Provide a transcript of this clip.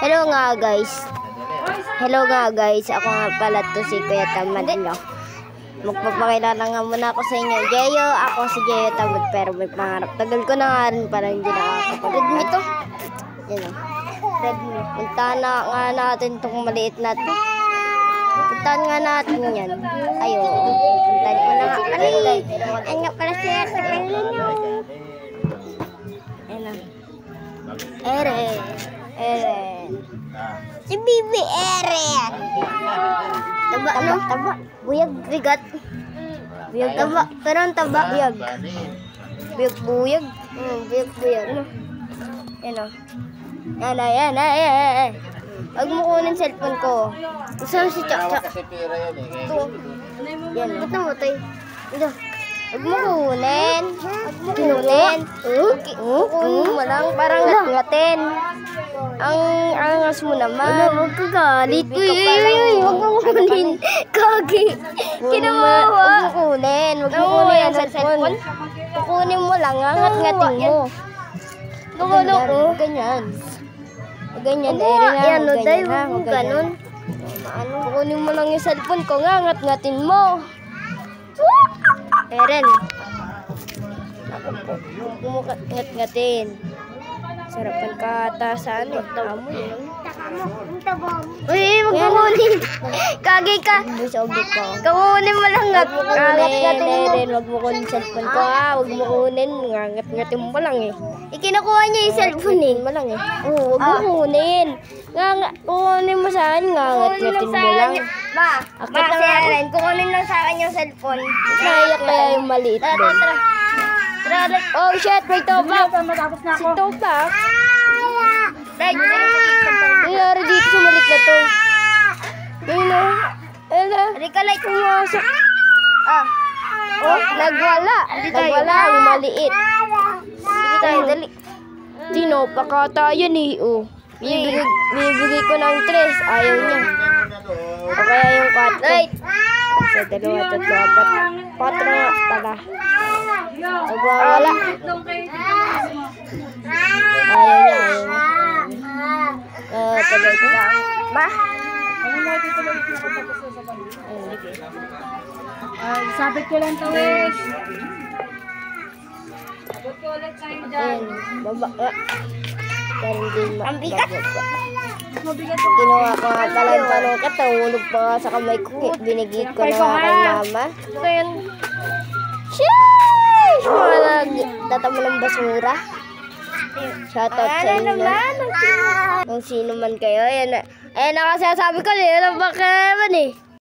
Hello nga guys. Ako nga pala to si Kuya Tamad. Magpapakilala nga muna ako sa inyo. Jeyo, ako si Jeyo Tamad, pero may pangarap. Tagal ko na nga rin para hindi nakakapagod. Redmi to. Yan o. Redmi. Puntahan na nga natin itong maliit na to. Puntahan nga natin yan. Ayo. Puntahan ko na nga. Ay nga pala siya. Eren. Si Bibi Eren. Taba, no? Taba. Buyag, bigat. Buyag, taba. Pero ang taba, buyag. Buyag. Buyag. Yan o. Yan. Huwag mo kunin cellphone ko. Gusto mo si Chak-Chak. Ito. Yan. Ba't namatay? Ito. Huwag mo kunin. Kunin mo lang. Parang ngat-ngatin. Ang angas mo naman. Huwag ka galit. Huwag mo kunin. Kagi. Kinawawa. Huwag mo kunin. Huwag mo kunin ang cellphone. Kukunin mo lang. Ngat-ngatin mo. Ganyan. Ganyan. Ayan, Day. Huwag mo ganun. Kukunin mo lang yung cellphone ko. Ngat-ngatin mo. Eren. Huwag mo ngat-ngatin. Sarapan ka ata sa ano. Tamo yun. Uy, wag mo kunin. Kagi ka. Kukunin mo lang ngat-ngatin mo. Eren, wag mo kunin cellphone ko ha. Wag mo kunin. Ngat-ngatin mo lang eh. Ikinakuha niya yung cellphone eh. Oo, wag mo kunin. Kukunin mo sa akin. Ngat-ngatin mo lang. Ma, si Eren, kukunin lang sa akin yung cellphone. Naiyak kaya yung maliit doon. Oh shit, may topak. Si topak. Nangyari dito sa maliit na to. Halika, like pumasok. Oh, nagwala ang maliit. Sige tayo, dali. Tinopak ata yun eh. Bibigay ko ng 3. Ayaw niya. O kaya yung 4. Sa 2, 3, 4. 4 nga pala. Nagwawala. Ayaw niya. Tagay ko lang. Ma? Sabit ko lang to eh. Baba. Ang bigat. Kinuha ko nga pala yung panungkat. Nahulog pa nga sa kamay ko. Binigay ko na nga kay mama. So yun. Sheesh! Mga nagtatamo ng basura. Shoutout sa inyo. Kung sino man kayo. Ayan na kasi sabi ko. Ayan na baka naman eh.